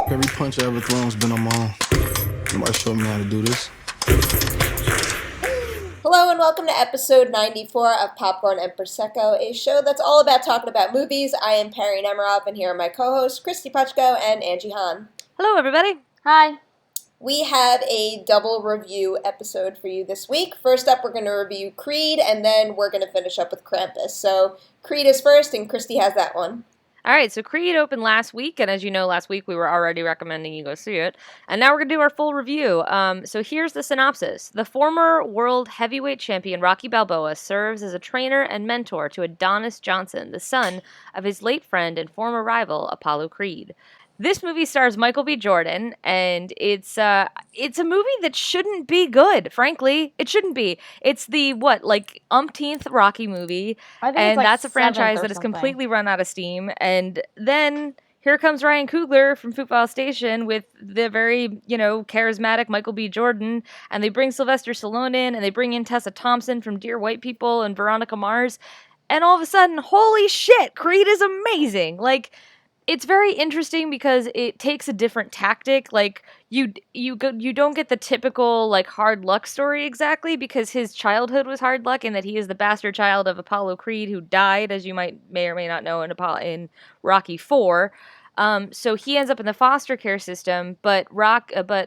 Every punch I ever thrown's been on my own. Nobody showed me how to do this. Hello and welcome to episode 94 of Popcorn and Prosecco, a show that's all about talking about movies. I am Perri Nemiroff, and here are my co-hosts, Kristy Puchko and Angie. Hello, everybody. Hi. We have a double review episode for you this week. First up, we're going to review Creed, and then we're going to finish up with Krampus. So Creed is first, and Kristy has that one. All right, so Creed opened last week, and as you know, last week we were already recommending you go see it, and now we're going to do our full review. So here's the synopsis. The former world heavyweight champion Rocky Balboa serves as a trainer and mentor to Adonis Johnson, the son of his late friend and former rival, Apollo Creed. This movie stars Michael B. Jordan, and it's a movie that shouldn't be good, frankly. It shouldn't be. It's the, umpteenth Rocky movie, and that's a franchise that has completely run out of steam. And then here comes Ryan Coogler from Football Station with the very, charismatic Michael B. Jordan, and they bring Sylvester Stallone in, and they bring in Tessa Thompson from Dear White People and Veronica Mars, and all of a sudden, holy shit, Creed is amazing! It's very interesting because it takes a different tactic. You don't get the typical hard luck story exactly, because his childhood was hard luck, and that he is the bastard child of Apollo Creed, who died, as you may or may not know, in Rocky IV. So he ends up in the foster care system, but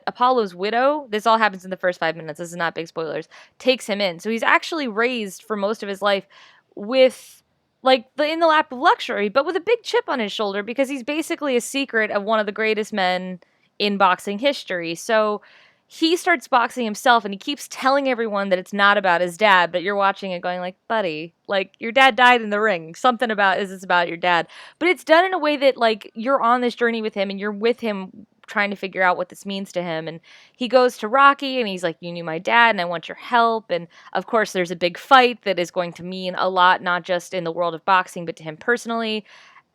Apollo's widow, this all happens in the first 5 minutes, this is not big spoilers, takes him in. So he's actually raised for most of his life with in the lap of luxury, but with a big chip on his shoulder, because he's basically a secret of one of the greatest men in boxing history. So he starts boxing himself, and he keeps telling everyone that it's not about his dad, but you're watching it going buddy, your dad died in the ring. Something about is this about your dad? But it's done in a way that you're on this journey with him, and you're with him trying to figure out what this means to him. And he goes to Rocky, and he's like, you knew my dad, and I want your help. And of course there's a big fight that is going to mean a lot, not just in the world of boxing, but to him personally.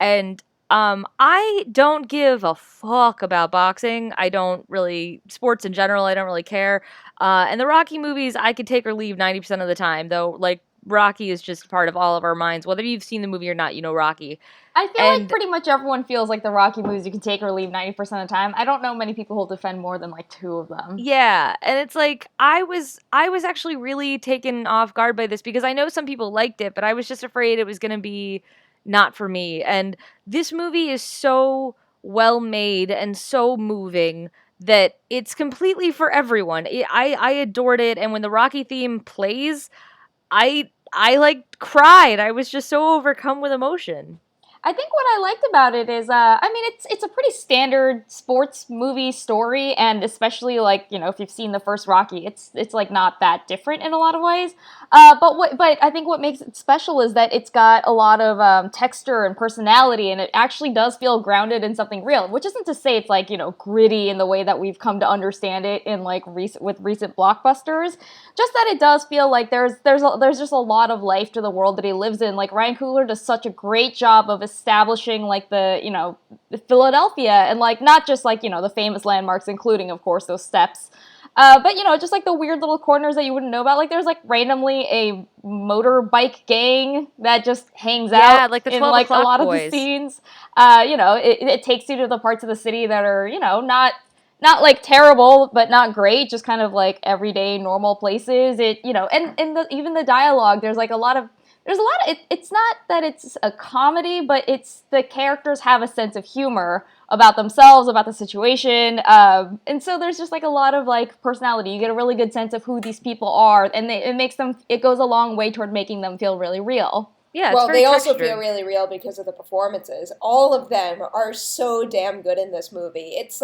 And I don't give a fuck about boxing. I don't really, sports in general, I don't really care. And the Rocky movies, I could take or leave 90% of the time, though, Rocky is just part of all of our minds. Whether you've seen the movie or not, you know Rocky. I feel like pretty much everyone feels like the Rocky movies you can take or leave 90% of the time. I don't know many people who'll defend more than two of them. Yeah, and it's I was actually really taken off guard by this, because I know some people liked it, but I was just afraid it was going to be not for me. And this movie is so well made and so moving that it's completely for everyone. I adored it, and when the Rocky theme plays, I cried. I was just so overcome with emotion. I think what I liked about it is, it's a pretty standard sports movie story, and especially if you've seen the first Rocky, it's not that different in a lot of ways. But I think what makes it special is that it's got a lot of texture and personality, and it actually does feel grounded in something real. Which isn't to say it's gritty in the way that we've come to understand it in with recent blockbusters. Just that it does feel like there's just a lot of life to the world that he lives in. Ryan Coogler does such a great job of establishing the Philadelphia, and not just the famous landmarks, including of course those steps, but just the weird little corners that you wouldn't know about. There's randomly a motorbike gang that just hangs out the in 12 a lot boys. of the scenes. It takes you to the parts of the city that are not terrible, but not great, just kind of everyday normal places. Even the dialogue, there's a lot of it's not that it's a comedy, but it's the characters have a sense of humor about themselves, about the situation, and so there's just a lot of personality. You get a really good sense of who these people are, and it goes a long way toward making them feel really real. Yeah, well, they also feel really real because of the performances. All of them are so damn good in this movie. It's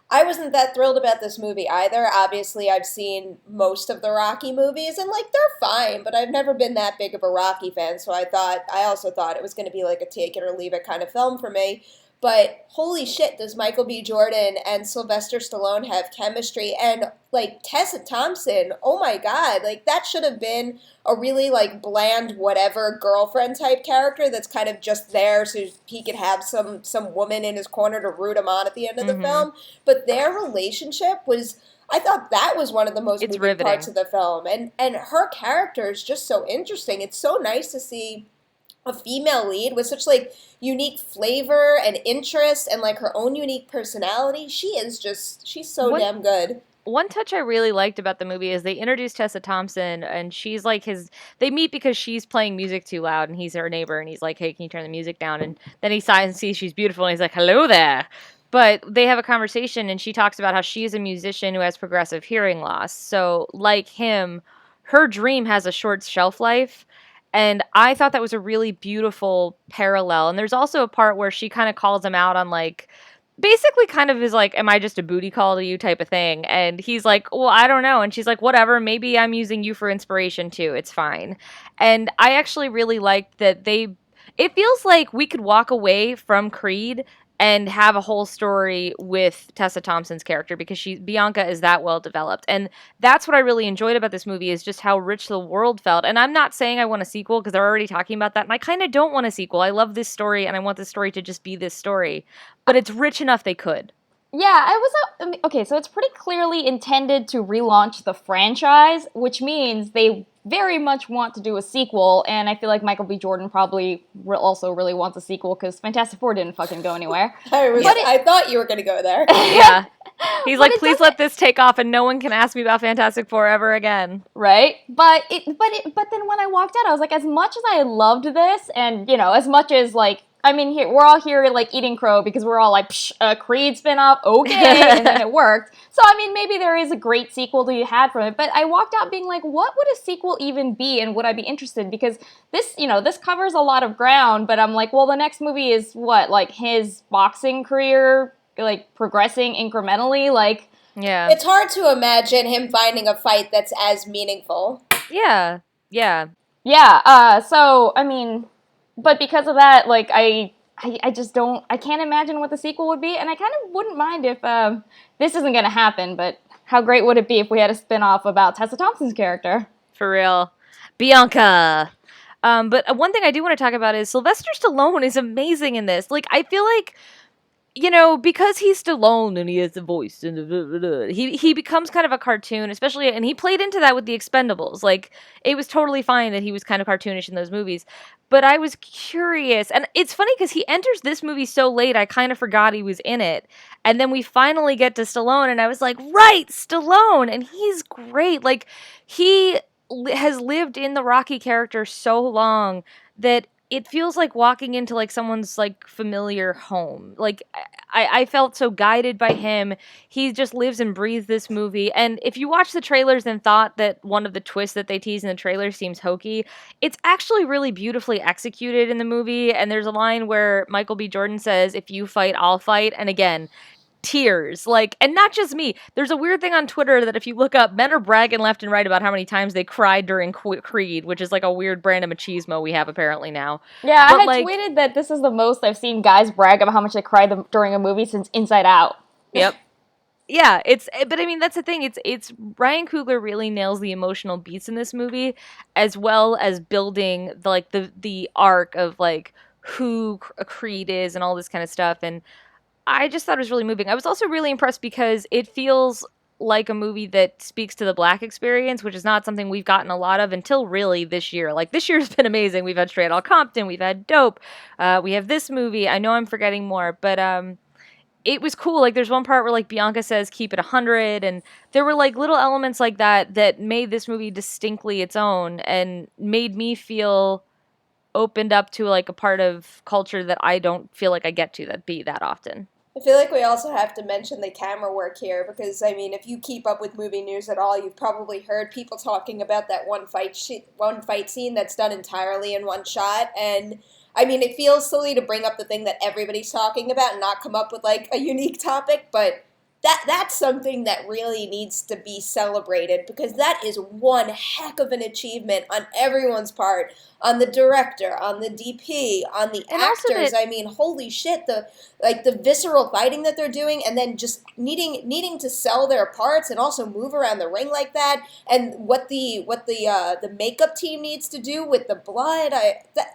I wasn't that thrilled about this movie either. Obviously, I've seen most of the Rocky movies, and they're fine, but I've never been that big of a Rocky fan, so I also thought it was going to be a take it or leave it kind of film for me. But holy shit, does Michael B. Jordan and Sylvester Stallone have chemistry? And Tessa Thompson, oh my god, that should have been a really bland whatever girlfriend type character that's kind of just there so he could have some woman in his corner to root him on at the end of the film. But their relationship was, I thought that was one of the most moving parts of the film. And her character is just so interesting. It's so nice to see a female lead with such like unique flavor and interest and like her own unique personality. She's so What damn good. One touch I really liked about the movie is they introduced Tessa Thompson, and she's like they meet because she's playing music too loud, and he's her neighbor, and he's like, hey, can you turn the music down? And then he sighs and sees she's beautiful, and he's like, hello there. But they have a conversation, and she talks about how she's a musician who has progressive hearing loss. So, like him, her dream has a short shelf life. And I thought that was a really beautiful parallel. And there's also a part where she kind of calls him out on like, basically kind of is like, am I just a booty call to you type of thing? And he's like, well, I don't know. And she's like, whatever, maybe I'm using you for inspiration too. It's fine. And I actually really liked that it feels like we could walk away from Creed and have a whole story with Tessa Thompson's character because Bianca is that well developed. And that's what I really enjoyed about this movie is just how rich the world felt. And I'm not saying I want a sequel because they're already talking about that. And I kind of don't want a sequel. I love this story and I want this story to just be this story. But it's rich enough they could. Yeah, okay, so it's pretty clearly intended to relaunch the franchise, which means they very much want to do a sequel, and I feel like Michael B. Jordan probably also really wants a sequel, because Fantastic Four didn't fucking go anywhere. I thought you were going to go there. Yeah. He's like, please let this take off, and no one can ask me about Fantastic Four ever again. Right? But then when I walked out, I was like, as much as I loved this, and, you know, as much as, like, I mean, we're all here, like, eating crow because we're all like, psh, Creed spinoff, okay, and then it worked. So, I mean, maybe there is a great sequel to be had from it, but I walked out being like, what would a sequel even be, and would I be interested? Because this, you know, this covers a lot of ground, but I'm like, well, the next movie is what, like, his boxing career, like, progressing incrementally, like... Yeah. It's hard to imagine him finding a fight that's as meaningful. Yeah. So, I mean... But because of that, like, I just don't, I can't imagine what the sequel would be, and I kind of wouldn't mind if this isn't going to happen, but how great would it be if we had a spin-off about Tessa Thompson's character? For real. Bianca! But one thing I do want to talk about is Sylvester Stallone is amazing in this. Like, I feel like, you know, because he's Stallone and he has the voice, and he becomes kind of a cartoon, especially, and he played into that with the Expendables. Like, it was totally fine that he was kind of cartoonish in those movies. But I was curious, and it's funny because he enters this movie so late, I kind of forgot he was in it. And then we finally get to Stallone, and I was like, right, Stallone! And he's great. Like, he has lived in the Rocky character so long that it feels like walking into like someone's like familiar home. Like I felt so guided by him. He just lives and breathes this movie. And if you watch the trailers and thought that one of the twists that they tease in the trailer seems hokey, it's actually really beautifully executed in the movie. And there's a line where Michael B. Jordan says, "If you fight, I'll fight." And again, tears. Like, and not just me. There's a weird thing on Twitter that if you look up, men are bragging left and right about how many times they cried during Creed, which is like a weird brand of machismo we have apparently now. Yeah, but I had tweeted that this is the most I've seen guys brag about how much they cried during a movie since Inside Out. Yep. Yeah, but I mean, that's the thing. It's Ryan Coogler really nails the emotional beats in this movie, as well as building the arc of like who Creed is and all this kind of stuff. And I just thought it was really moving. I was also really impressed because it feels like a movie that speaks to the Black experience, which is not something we've gotten a lot of until really this year. Like, this year's been amazing. We've had Straight Outta Compton, we've had Dope, we have this movie. I know I'm forgetting more, but it was cool. Like, there's one part where like Bianca says keep it 100, and there were like little elements like that made this movie distinctly its own and made me feel opened up to like a part of culture that I don't feel like I get to that often. I feel like we also have to mention the camera work here because, I mean, if you keep up with movie news at all, you've probably heard people talking about that one fight scene that's done entirely in one shot. And, I mean, it feels silly to bring up the thing that everybody's talking about and not come up with, like, a unique topic, but that's something that really needs to be celebrated because that is one heck of an achievement on everyone's part, on the director, on the DP, on the actors. I mean, holy shit, the visceral fighting that they're doing, and then just needing to sell their parts and also move around the ring like that, and what the makeup team needs to do with the blood.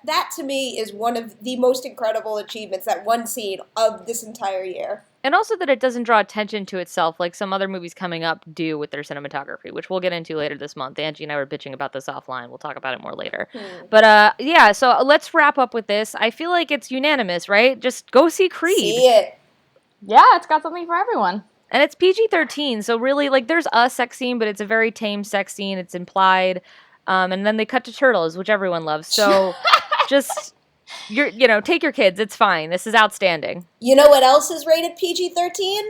That to me is one of the most incredible achievements, that one scene of this entire year. And also that it doesn't draw attention to itself like some other movies coming up do with their cinematography, which we'll get into later this month. Angie and I were bitching about this offline. We'll talk about it more later. But yeah, so let's wrap up with this. I feel like it's unanimous, right? Just go see Creed. See it. Yeah, it's got something for everyone. And it's PG-13, so really, like, there's a sex scene, but it's a very tame sex scene. It's implied. And then they cut to turtles, which everyone loves. So just, take your kids. It's fine. This is outstanding. You know what else is rated PG-13?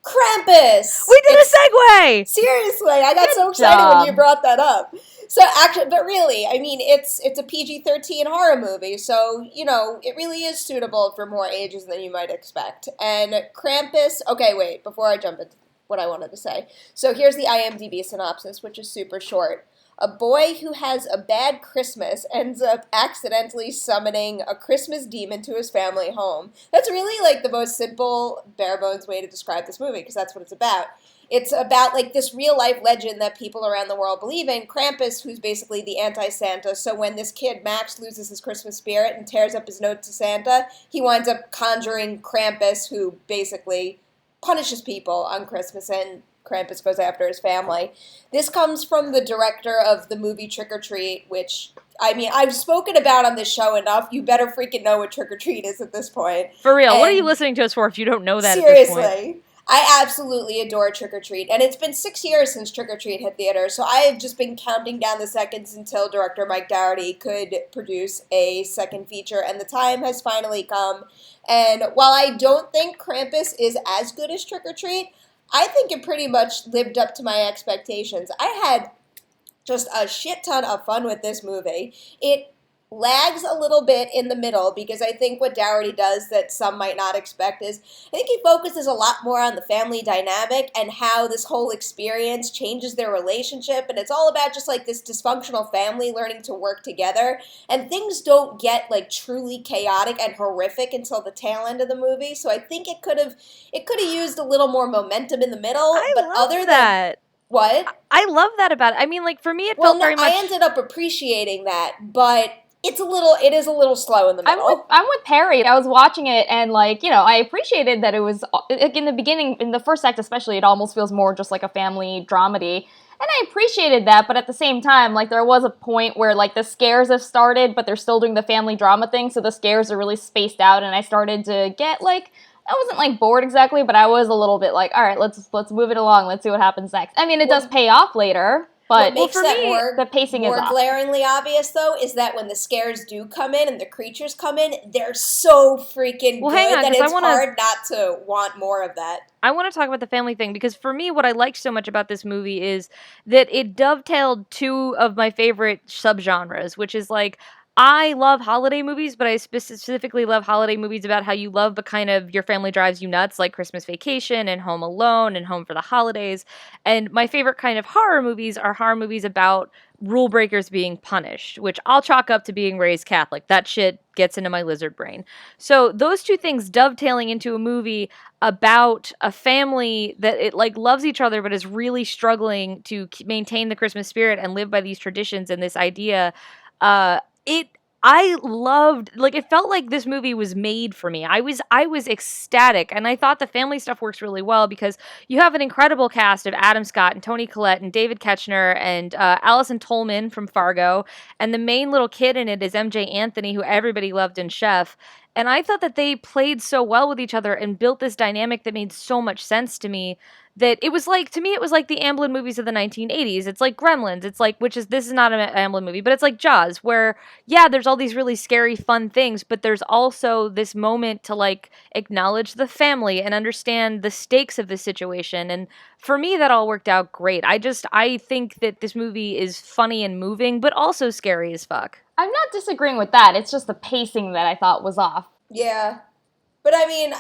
Krampus! We did a segue! Seriously, I got so excited when you brought that up. So actually, but really, I mean, it's a PG-13 horror movie, so, it really is suitable for more ages than you might expect. And Krampus, okay, wait, before I jump into what I wanted to say. So here's the IMDb synopsis, which is super short. A boy who has a bad Christmas ends up accidentally summoning a Christmas demon to his family home. That's really, like, the most simple, bare-bones way to describe this movie, because that's what it's about. It's about, like, this real-life legend that people around the world believe in. Krampus, who's basically the anti-Santa, so when this kid, Max, loses his Christmas spirit and tears up his note to Santa, he winds up conjuring Krampus, who basically punishes people on Christmas, and Krampus goes after his family. This comes from the director of the movie Trick or Treat, which, I mean, I've spoken about on this show enough. You better freaking know what Trick or Treat is at this point. For real, what are you listening to us for if you don't know that seriously, at this point? I absolutely adore Trick or Treat, and it's been 6 years since Trick or Treat hit theaters, so I have just been counting down the seconds until director Mike Dougherty could produce a second feature, and the time has finally come. And while I don't think Krampus is as good as Trick or Treat, I think it pretty much lived up to my expectations. I had just a shit ton of fun with this movie. It lags a little bit in the middle because I think what Dougherty does that some might not expect is I think he focuses a lot more on the family dynamic and how this whole experience changes their relationship, and it's all about just like this dysfunctional family learning to work together, and things don't get like truly chaotic and horrific until the tail end of the movie. So I think it could have used a little more momentum in the middle. What? I love that about it. I mean, like, for me, it felt very much... I ended up appreciating that, but it is a little slow in the middle. I'm with Perri. I was watching it, and, like, I appreciated that it was, like, in the beginning, in the first act especially, it almost feels more just like a family dramedy. And I appreciated that, but at the same time, like, there was a point where, like, the scares have started, but they're still doing the family drama thing, so the scares are really spaced out, and I started to get, like... I wasn't, like, bored exactly, but I was a little bit like, all right, let's move it along. Let's see what happens next. I mean, it does pay off later, but what makes for that me, the pacing is off. More glaringly obvious, though, is that when the scares do come in and the creatures come in, they're so freaking good that it's hard not to want more of that. I want to talk about the family thing because for me, what I liked so much about this movie is that it dovetailed two of my favorite subgenres, which is, like, I love holiday movies, but I specifically love holiday movies about how you love, but kind of your family drives you nuts, like Christmas Vacation and Home Alone and Home for the Holidays. And my favorite kind of horror movies are horror movies about rule breakers being punished, which I'll chalk up to being raised Catholic. That shit gets into my lizard brain. So those two things dovetailing into a movie about a family that it like loves each other, but is really struggling to maintain the Christmas spirit and live by these traditions and this idea, I loved, like, it felt like this movie was made for me. I was ecstatic, and I thought the family stuff works really well because you have an incredible cast of Adam Scott and Toni Collette and David Koechner and Allison Tolman from Fargo, and the main little kid in it is MJ Anthony, who everybody loved in Chef. And I thought that they played so well with each other and built this dynamic that made so much sense to me that it was like, to me, it was like the Amblin movies of the 1980s. It's like Gremlins. It's like, this is not an Amblin movie, but it's like Jaws, where, yeah, there's all these really scary, fun things, but there's also this moment to, like, acknowledge the family and understand the stakes of the situation. And for me, that all worked out great. I think that this movie is funny and moving, but also scary as fuck. I'm not disagreeing with that. It's just the pacing that I thought was off. Yeah. But I mean,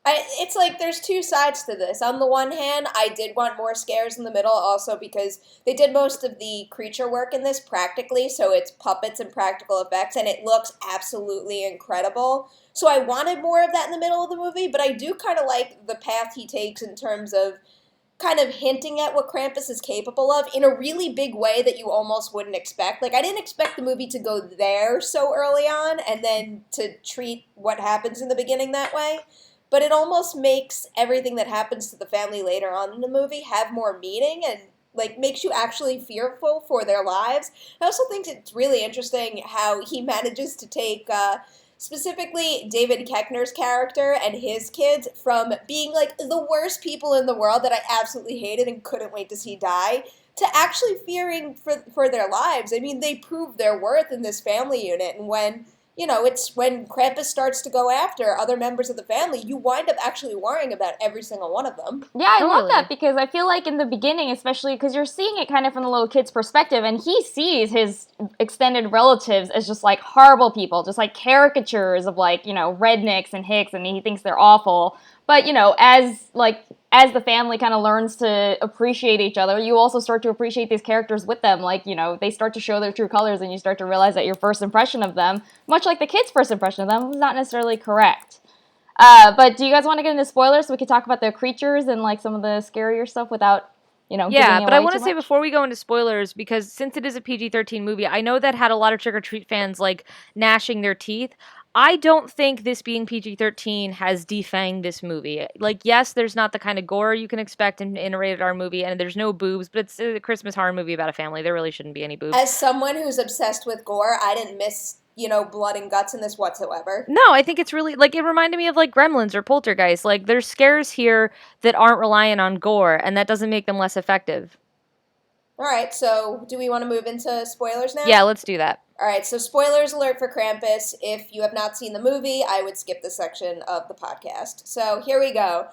it's like there's two sides to this. On the one hand, I did want more scares in the middle also because they did most of the creature work in this practically, so it's puppets and practical effects, and it looks absolutely incredible. So I wanted more of that in the middle of the movie, but I do kind of like the path he takes in terms of kind of hinting at what Krampus is capable of in a really big way that you almost wouldn't expect. Like, I didn't expect the movie to go there so early on and then to treat what happens in the beginning that way. but it almost makes everything that happens to the family later on in the movie have more meaning and like makes you actually fearful for their lives. I also think it's really interesting how he manages to take specifically David Koechner's character and his kids from being like the worst people in the world that I absolutely hated and couldn't wait to see die to actually fearing for their lives. I mean, they prove their worth in this family unit, and when it's when Krampus starts to go after other members of the family, you wind up actually worrying about every single one of them. Yeah, I love that because I feel like in the beginning, especially because you're seeing it kind of from the little kid's perspective, and he sees his extended relatives as just like horrible people, just like caricatures of like, rednecks and hicks, and he thinks they're awful. But, as the family kind of learns to appreciate each other, you also start to appreciate these characters with them. Like, they start to show their true colors and you start to realize that your first impression of them, much like the kid's first impression of them, was not necessarily correct. But do you guys want to get into spoilers so we can talk about the creatures and like some of the scarier stuff without, Yeah, but I want to say much? before we go into spoilers, because since it is a PG-13 movie, I know that had a lot of Trick or Treat fans like gnashing their teeth. I don't think this being PG-13 has defanged this movie. Like, yes, there's not the kind of gore you can expect in a rated R movie, and there's no boobs, but it's a Christmas horror movie about a family. There really shouldn't be any boobs. As someone who's obsessed with gore, I didn't miss, blood and guts in this whatsoever. No, I think it's really, like, it reminded me of, like, Gremlins or Poltergeist. Like, there's scares here that aren't reliant on gore, and that doesn't make them less effective. All right, so do we want to move into spoilers now? Yeah, let's do that. All right, so spoilers alert for Krampus. If you have not seen the movie, I would skip this section of the podcast. So here we go.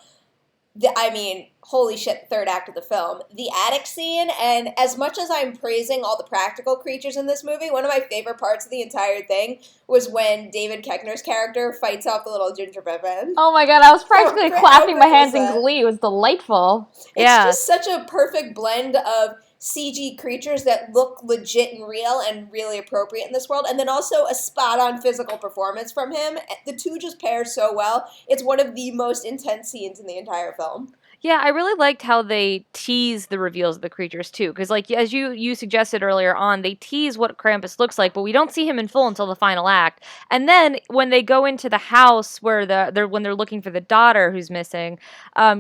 Holy shit, third act of the film. The attic scene, and as much as I'm praising all the practical creatures in this movie, one of my favorite parts of the entire thing was when David Koechner's character fights off the little gingerbread man. Oh my god, I was practically clapping my hands in glee. It was delightful. It's just such a perfect blend of CG creatures that look legit and real and really appropriate in this world, and then also a spot-on physical performance from him. The two just pair so well. It's one of the most intense scenes in the entire film. Yeah, I really liked how they tease the reveals of the creatures, too. Because, like, as you suggested earlier on, they tease what Krampus looks like, but we don't see him in full until the final act. And then, when they go into the house where when they're looking for the daughter who's missing,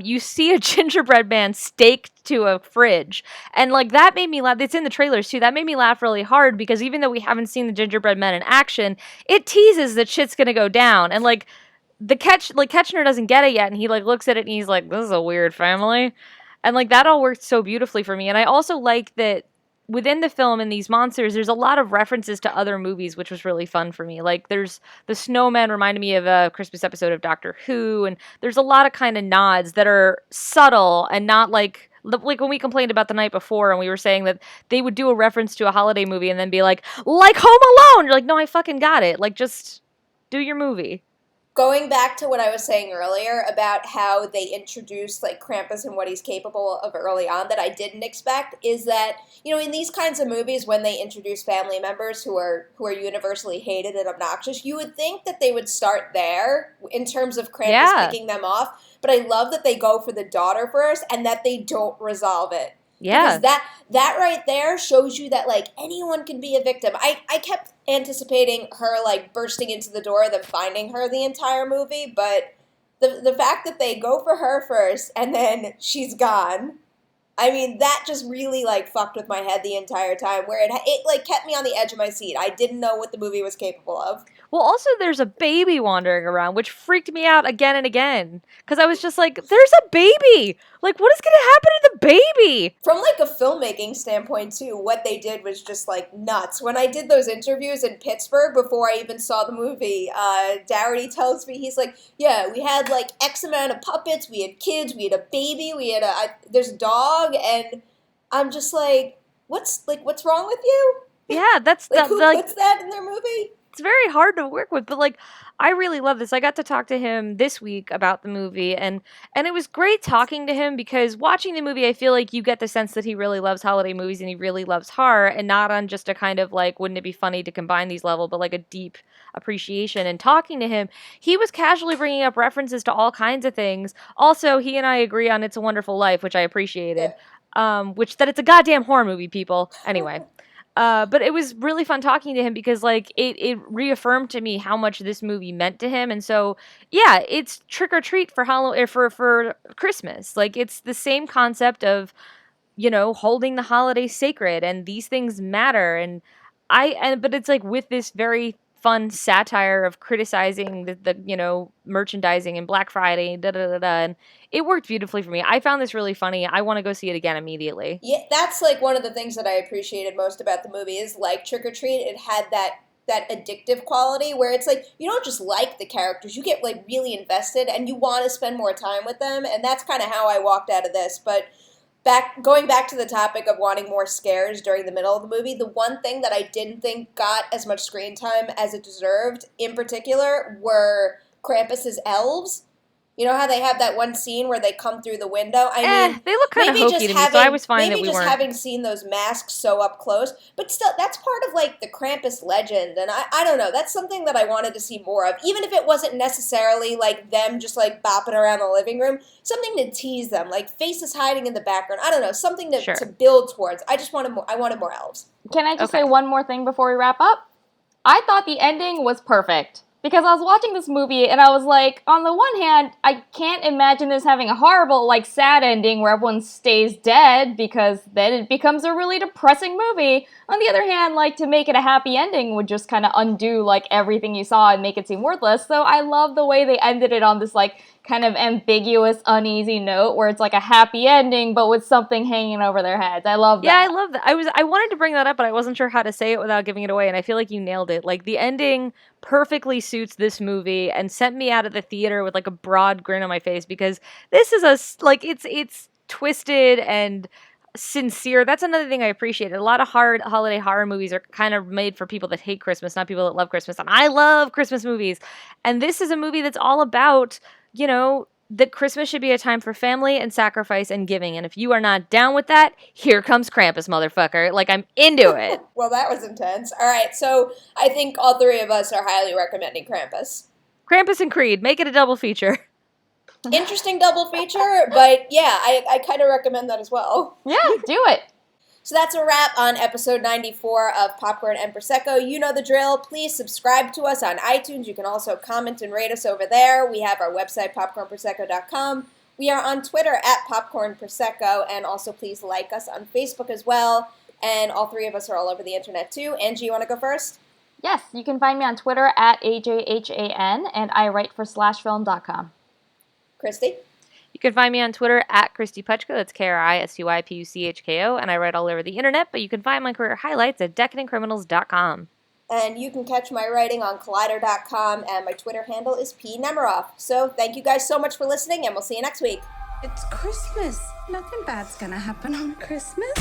you see a gingerbread man staked to a fridge. And, like, that made me laugh. It's in the trailers, too. That made me laugh really hard, because even though we haven't seen the gingerbread men in action, it teases that shit's gonna go down. And, like, Ketchner doesn't get it yet, and he like looks at it and he's like, this is a weird family. And like that all worked so beautifully for me. And I also like that within the film and these monsters, there's a lot of references to other movies, which was really fun for me. Like there's the snowman reminded me of a Christmas episode of Doctor Who, and there's a lot of kind of nods that are subtle and not like when we complained about The Night Before and we were saying that they would do a reference to a holiday movie and then be like Home Alone. You're like, no, I fucking got it. Like just do your movie. Going back to what I was saying earlier about how they introduced like Krampus and what he's capable of early on that I didn't expect is that, in these kinds of movies when they introduce family members who are universally hated and obnoxious, you would think that they would start there in terms of Krampus picking them off. But I love that they go for the daughter first and that they don't resolve it. Yeah. Because that right there shows you that, like, anyone can be a victim. I kept anticipating her, like, bursting into the door, then finding her the entire movie, but the fact that they go for her first and then she's gone, I mean, that just really, like, fucked with my head the entire time, where it like, kept me on the edge of my seat. I didn't know what the movie was capable of. Well, also, there's a baby wandering around, which freaked me out again and again. Because I was just like, there's a baby! Like, what is going to happen to the baby? From, like, a filmmaking standpoint, too, what they did was just, like, nuts. When I did those interviews in Pittsburgh before I even saw the movie, Dougherty tells me, he's like, yeah, we had, like, X amount of puppets, we had kids, we had a baby, we had there's a dog, and I'm just like, what's wrong with you? Yeah, that's... Who puts that in their movie? It's very hard to work with, but like I really love this. I got to talk to him this week about the movie, and it was great talking to him because watching the movie, I feel like you get the sense that he really loves holiday movies and he really loves horror, and not on just a kind of like, wouldn't it be funny to combine these level, but like a deep appreciation. And talking to him, he was casually bringing up references to all kinds of things. Also, he and I agree on It's a Wonderful Life, which I appreciated. Yeah. Which that it's a goddamn horror movie, people. Anyway. But it was really fun talking to him because like it reaffirmed to me how much this movie meant to him. And so yeah, it's trick or treat for for Christmas. Like it's the same concept of, holding the holiday sacred, and these things matter. But it's like with this very fun satire of criticizing the merchandising and Black Friday, da da da da, and it worked beautifully for me. I found this really funny. I want to go see it again immediately. Yeah, that's like one of the things that I appreciated most about the movie is like Trick or Treat. It had that addictive quality where it's like you don't just like the characters, you get like really invested and you want to spend more time with them, and that's kind of how I walked out of this. But going back to the topic of wanting more scares during the middle of the movie, the one thing that I didn't think got as much screen time as it deserved, in particular, were Krampus's elves. You know how they have that one scene where they come through the window? I mean, they look kind of hokey to me, so I was fine that we weren't. Maybe just having seen those masks so up close, but still, that's part of, like, the Krampus legend, and I don't know, that's something that I wanted to see more of, even if it wasn't necessarily, like, them just, like, bopping around the living room, something to tease them, like, faces hiding in the background, I don't know, something to build towards. I wanted more elves. Can I just say one more thing before we wrap up? I thought the ending was perfect. Because I was watching this movie, and I was like, on the one hand, I can't imagine this having a horrible, like, sad ending where everyone stays dead, because then it becomes a really depressing movie. On the other hand, like, to make it a happy ending would just kind of undo, like, everything you saw and make it seem worthless. So I love the way they ended it on this, like, kind of ambiguous, uneasy note where it's like a happy ending, but with something hanging over their heads. I love that. Yeah, I love that. I wanted to bring that up, but I wasn't sure how to say it without giving it away, and I feel like you nailed it. Like, the ending perfectly suits this movie and sent me out of the theater with like a broad grin on my face, because this is it's twisted and sincere. That's another thing I appreciate. A lot of holiday horror movies are kind of made for people that hate Christmas, not people that love Christmas. And I love Christmas movies. And this is a movie that's all about, that Christmas should be a time for family and sacrifice and giving. And if you are not down with that, here comes Krampus, motherfucker. Like, I'm into it. Well, that was intense. All right, so I think all three of us are highly recommending Krampus. Krampus and Creed. Make it a double feature. Interesting double feature, but yeah, I kind of recommend that as well. Yeah, do it. So that's a wrap on episode 94 of Popcorn and Prosecco. You know the drill. Please subscribe to us on iTunes. You can also comment and rate us over there. We have our website, popcornprosecco.com. We are on Twitter at Popcorn Prosecco, and also please like us on Facebook as well. And all three of us are all over the internet too. Angie, you want to go first? Yes, you can find me on Twitter at AJHAN, and I write for slashfilm.com. Kristy? You can find me on Twitter at Kristy Puchko, that's KRISTYPUCHKO, and I write all over the internet, but you can find my career highlights at decadentcriminals.com. And you can catch my writing on Collider.com, and my Twitter handle is Nemiroff. So thank you guys so much for listening, and we'll see you next week. It's Christmas. Nothing bad's gonna happen on Christmas.